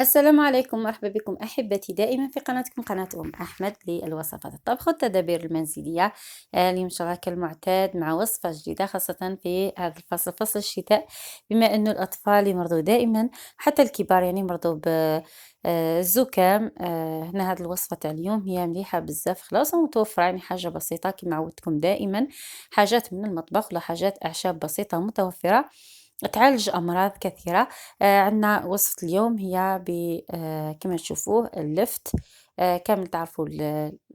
السلام عليكم، مرحبا بكم أحبتي دائما في قناتكم قناة أحمد للوصفات الطبخ والتدابير المنزلية. اليوم إن شاء الله كالمعتاد مع وصفة جديدة، خاصة في هذا الفصل، فصل الشتاء، بما أنه الأطفال يمرضوا دائما، حتى الكبار يعني يمرضوا بالزكام. هنا هذه الوصفة تاع اليوم هي مليحة بزاف، خلاص متوفرة، يعني حاجة بسيطة كما عودتكم دائما، حاجات من المطبخ ولا حاجات أعشاب بسيطة متوفرة تعالج أمراض كثيرة. عندنا وصفة اليوم هي كما تشوفوه اللفت. كامل تعرفوا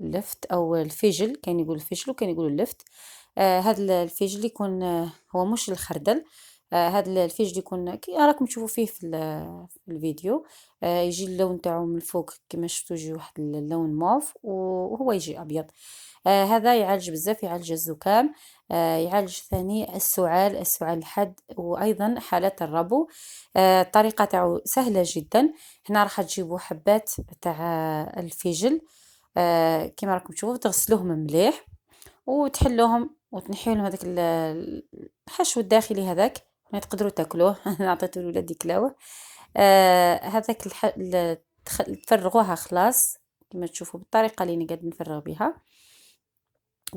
اللفت أو الفجل، كان يقول الفجل وكان يقول اللفت. هذا الفجل يكون هو مش الخردل. هذا الفجل يكون كي راكم تشوفوا فيه في الفيديو. يجي اللون تاعو من الفوق كما شفتوا، يجي واحد اللون موف وهو يجي أبيض. هذا يعالج بزاف، يعالج الزكام، يعالج ثاني السعال الحاد، وأيضا حالات الربو. الطريقة تاعو سهلة جدا. هنا راح تجيبوا حبات تاع الفجل، كما راكم تشوفوا تغسلوهم مليح وتحلوهم وتنحيو لهم هذاك الحشو الداخلي هذاك، ما تقدروا تاكلوه. انا عطيته لولادي كلاوه. هذاك تفرغوها خلاص كما تشوفوا بالطريقه اللي انا قاعد نفرغ بها.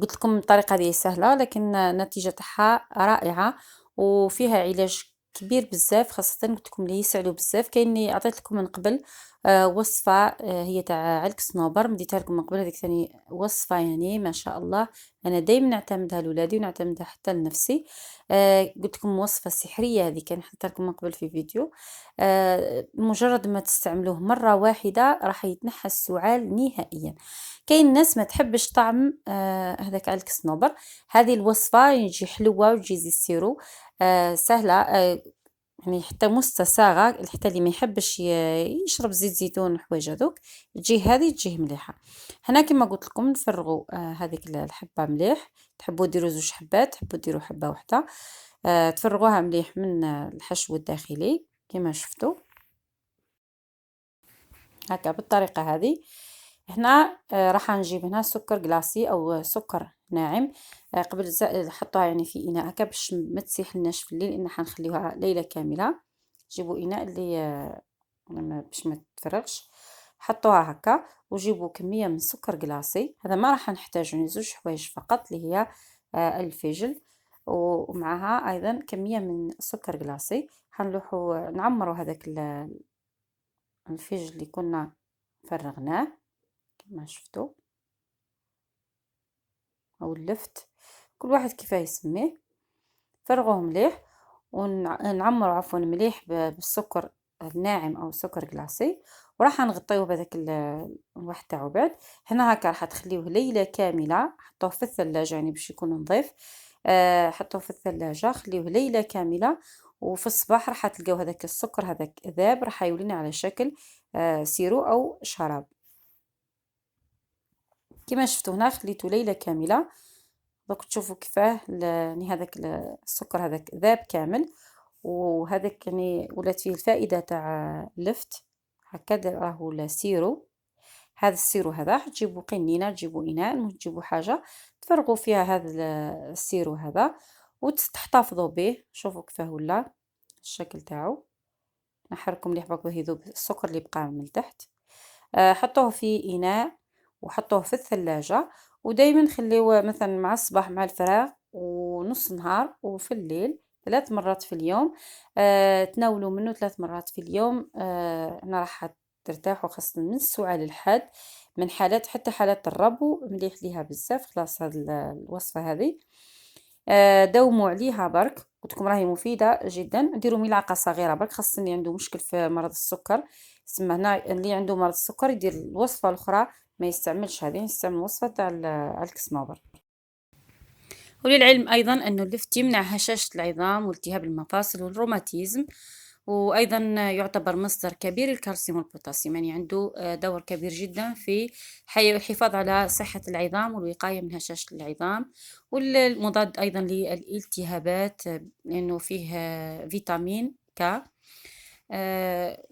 قلت لكم الطريقة هذه سهلة، لكن النتيجة تاعها رائعة وفيها علاج كبير بزاف، خاصة قلت لكم اللي يسعلوا بزاف. كاين عطيت لكم من قبل وصفة، هي تاع علك صنوبر، مديتها لكم من قبل. هذيك ثاني وصفة يعني ما شاء الله، انا دايما نعتمدها لولادي ونعتمدها حتى لنفسي. قلت لكم وصفة سحرية، هذه كان حطيتها لكم من قبل في فيديو. مجرد ما تستعملوه مرة واحدة راح يتنحى السعال نهائيا. كاين ناس ما تحبش طعم هذاك علك الصنوبر. هذه الوصفة يجي حلوة وتجي زي السيرو، سهلة، يعني حتى مستساغة، حتى اللي ما يحبش يشرب زيت زيتون وحوايج هذوك، تجي هذه تجيه مليحة. هنا كما قلت لكم نفرغوا هذيك الحبة مليح، تحبوا ديروا زوج حبات، تحبوا ديروا حبة واحدة. تفرغوها مليح من الحشو الداخلي كما شفتوا هكا بالطريقة هذه. هنا راح نجيب هنا سكر جلاسي او سكر ناعم. قبل نحطوها يعني في اناء هكا باش ما تسيح لناش في الليل، ان حنخليوها ليله كامله. جيبوا اناء اللي باش ما تفرغش، حطوها هكا وجيبوا كميه من سكر جلاسي. هذا ما راح نحتاج، يعني زوج حوايج فقط اللي هي الفجل، ومعها ايضا كميه من سكر جلاسي. حنلوحوا نعمروا هذاك الفجل اللي كنا فرغناه كما شفتوا، او اللفت، كل واحد كيفاه يسميه. فرغوه مليح ونعمروا عفوا مليح بالسكر الناعم او سكر جلاسي، وراح نغطيوه بهذاك الواحد تاعو. بعد هنا هكا راح تخليوه ليله كامله، حطوه في الثلاجه يعني باش يكون نظيف. حطوه في الثلاجه، خليوه ليله كامله، وفي الصباح راح تلقاو هذاك السكر هذاك ذاب، راح يولينا على شكل سيرو او شراب. كما شفتوا هنا خليته ليله كامله. دوك تشوفوا كيفاه يعني هذاك السكر هذاك ذاب كامل، وهذاك يعني ولات فيه الفائده تاع اللفت. هكذا راهو ولا سيرو. هذا السيرو هذا تجيبوا قنينه، تجيبوا اناء، المهم تجيبوا حاجه تفرغوا فيها هذا السيرو هذا وتحتفظوا به. شوفوا كيفاه ولا الشكل تاعو. نحركم مليح باكو يذوب السكر اللي بقى من تحت. حطوه في إناء وحطوه في الثلاجة، ودايما خليوه مثلا مع الصباح مع الفراغ ونص نهار وفي الليل 3 مرات في اليوم. تناولوا منه 3 مرات في اليوم. أنا راح ترتاحوا خاصة من السعال الحاد، من حالات حتى حالات الربو مليح ليها بزاف. خلاص هذه الوصفة هذه داوموا عليها برك، قلت لكم راهي مفيدة جدا. ديروا ملعقة صغيرة برك، خاصة اللي عنده مشكل في مرض السكر. تسمى هنا اللي عنده مرض السكر يدير الوصفة الأخرى، ما يستعملش هذه، يستعمل الوصفة تاع علك صنوبر. وللعلم أيضا أنه اللفت يمنع هشاشة العظام والتهاب المفاصل والروماتيزم، وأيضا يعتبر مصدر كبير الكالسيوم والبوتاسيوم، يعني عنده دور كبير جدا في الحفاظ على صحة العظام والوقاية من هشاشة العظام، والمضاد أيضا للالتهابات، لأنه فيه فيتامين ك.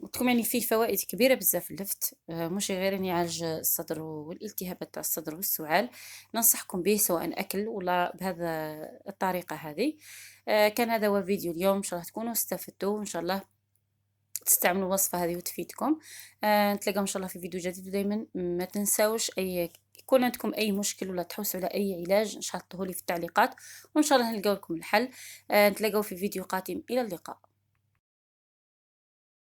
قلتلكم يعني فيه فوائد كبيرة بزاف اللفت، مش غير أن يعالج الصدر والالتهابات تاع الصدر والسعال. ننصحكم به سواء أكل ولا بهذا الطريقة هذه. كان هذا هو فيديو اليوم، إن شاء الله تكونوا استفدتوا، وإن شاء الله تستعملوا الوصفة هذه وتفيدكم. نتلاقاو إن شاء الله في فيديو جديد، ودايما ما تنساوش يكون عندكم أي مشكل ولا تحوسوا على أي علاج شاركوه لي في التعليقات، وإن شاء الله نلقاو لكم الحل. نتلاقاو في فيديو قادم، إلى اللقاء.